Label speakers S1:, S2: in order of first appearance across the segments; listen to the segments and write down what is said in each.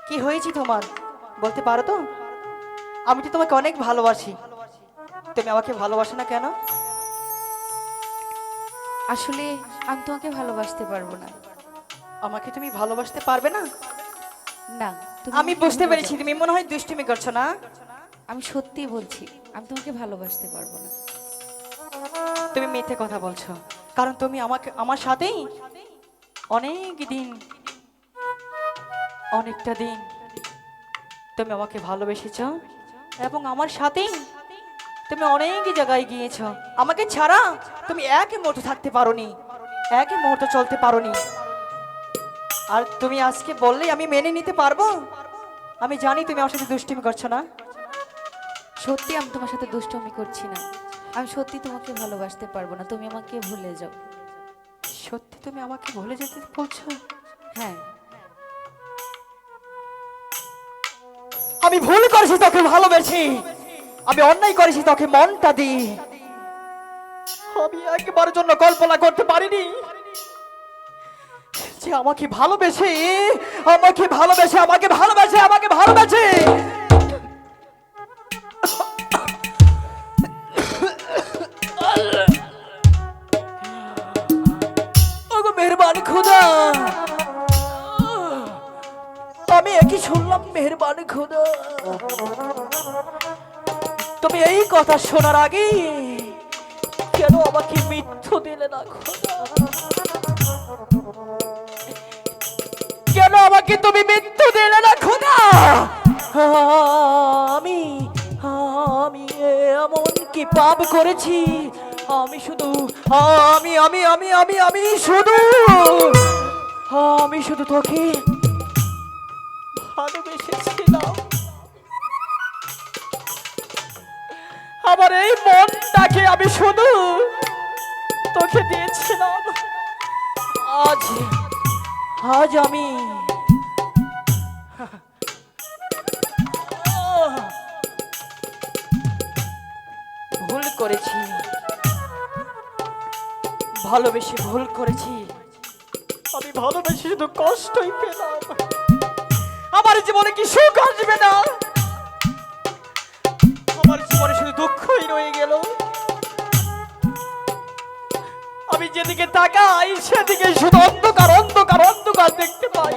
S1: কি হয়েছে তোমার বলতে পারো তো? আমি তো তোমাকে অনেক ভালোবাসি, তুমি আমাকে ভালোবাসো না কেন?
S2: আসলে আমি তোমাকে ভালোবাসতে পারবো না।
S1: আমাকে তুমি ভালোবাসতে পারবে না?
S2: না, তুমি
S1: আমি
S2: আমাকে
S1: বুঝতে
S2: ভুলে
S1: পেরেছি
S2: যাও।
S1: তুমি মনে হয় দুষ্টুমি করছো না।
S2: আমি সত্যিই বলছি, আমি তোমাকে ভালোবাসতে পারবো না।
S1: তুমি মিথ্যে কথা বলছো, কারণ তুমি আমাকে আমার সাথেই অনেক দিন, অনেকটা দিন তুমি আমাকে ভালোবেসেছো এবং আমার সাথেই তুমি অনেক জায়গায় গিয়েছো। আমাকে ছাড়া তুমি এক মুহূর্ত থাকতে পারোনি, এক মুহূর্ত চলতে পারোনি। আর তুমি আজকে বললেই আমি মেনে নিতে পারবো? আমি জানি তুমি আমার সাথে দুষ্টুমি করছো না।
S2: সত্যি আমি তোমার সাথে দুষ্টুমি করছি না। আমি সত্যি তোমাকে ভালোবাসতে পারবো না, তুমি আমাকে ভুলে যাও।
S1: সত্যি তুমি আমাকে ভুলে যেতে বলছো?
S2: হ্যাঁ।
S1: আমি ভুল করেছি তোকে ভালোবেসে, আমি অন্যায় করেছি তোকে মনটা দিয়ে। আমি একবার জন্য কল্পনা করতে পারিনি যে আমাকে ভালোবেসে, আমাকে ভালোবেসে, আমাকে ভালোবেসে, আমাকে ভালোবেসে ওগো মেহেরবান খোদা, আমি একই শুনলাম মেহেরবান খোদা। তুমি এই কথা শোনার আগে কেন আমাকে মৃত্যু দিলে না খোদা? কেন আমাকে তুমি মৃত্যু দিলে না খোদা? আমি আমি এমন কি পাপ করেছি? আমি শুধু আমি শুধু আমি শুধু তোকে ভালোবেসেছিলাম। আমার এই মনটাকে আমি শুধু তোকে দিয়েছিলাম। আজ আজ আমি ভুল করেছি, ভালোবেসে ভুল করেছি। আমি ভালোবেসে শুধু কষ্টই পেলাম, আমার জীবনে কি সুখ আসবে না? আমার জীবনে শুধু দুঃখই রয়ে গেল। আমি যেদিকে তাকাই সেদিকে শুধু অন্ধকার অন্ধকার অন্ধকার দেখতে পাই।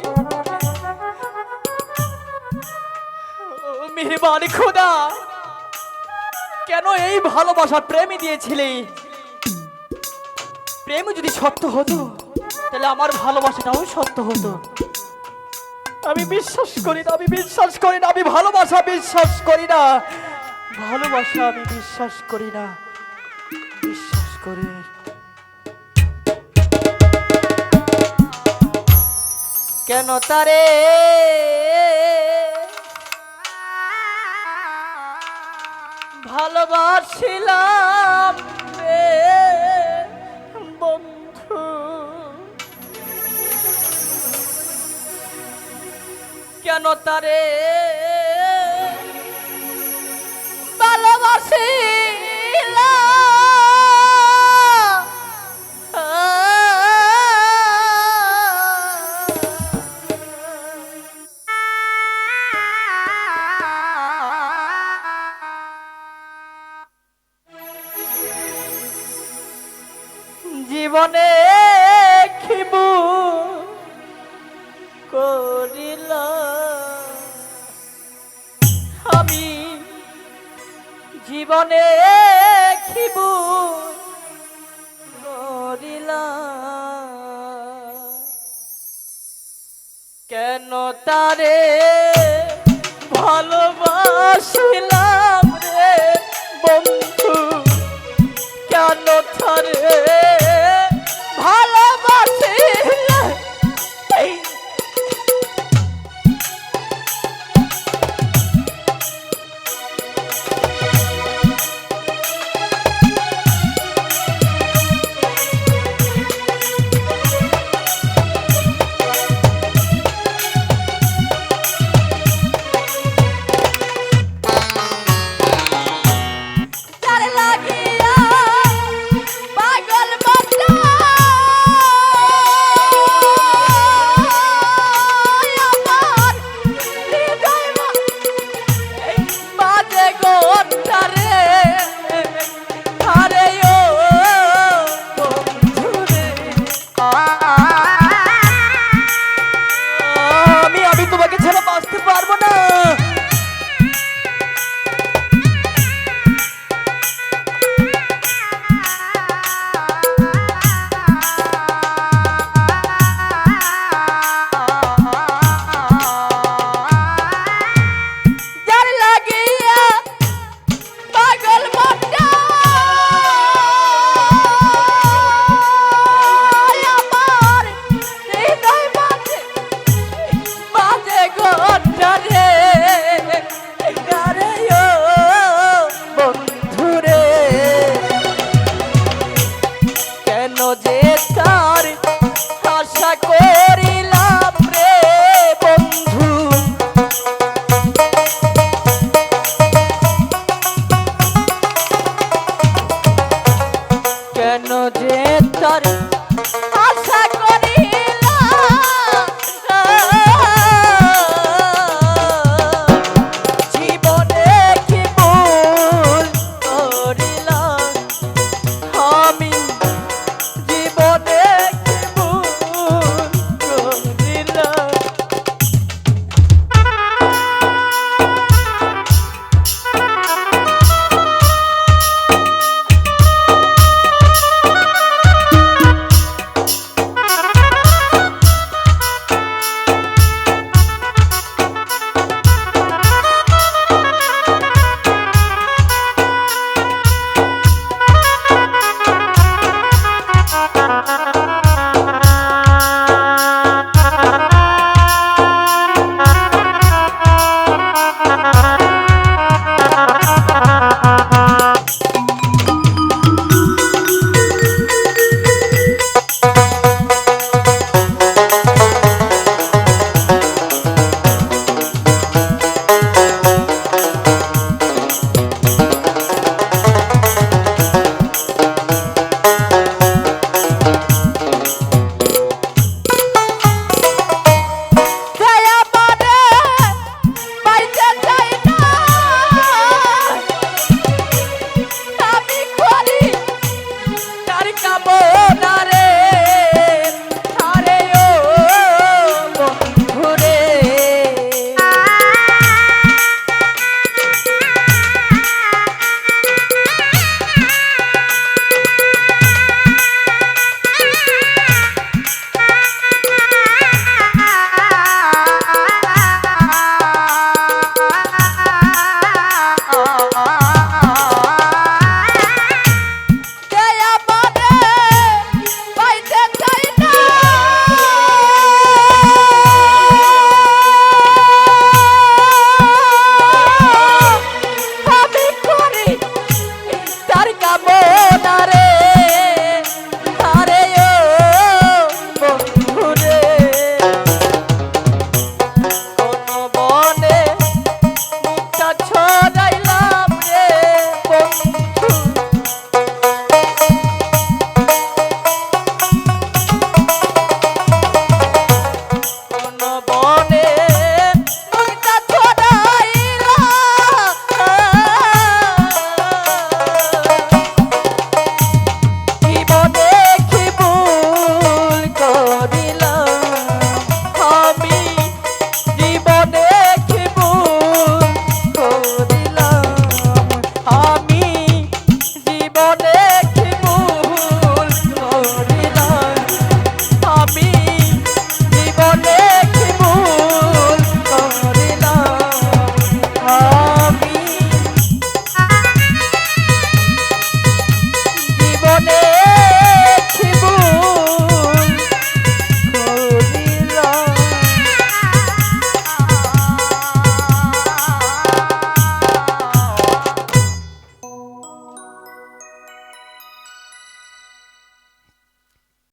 S1: ও মেহেরবান খোদা, কেন এই ভালোবাসা প্রেমে দিয়েছিলে? প্রেম যদি সত্য হতো তাহলে আমার ভালোবাসাটাও সত্য হতো। আমি বিশ্বাস করি না, আমি বিশ্বাস করি না, আমি ভালোবাসা বিশ্বাস করি না, ভালোবাসা আমি বিশ্বাস করি না, বিশ্বাস করি। কেন তারে ভালোবাসিলাম রে বন্ধু, কেন তারে ভালোবাসিলাম? জীবনে খিব করিল আমি, জীবনে খিব করিল কেন তারে ভালোবাসিলাম?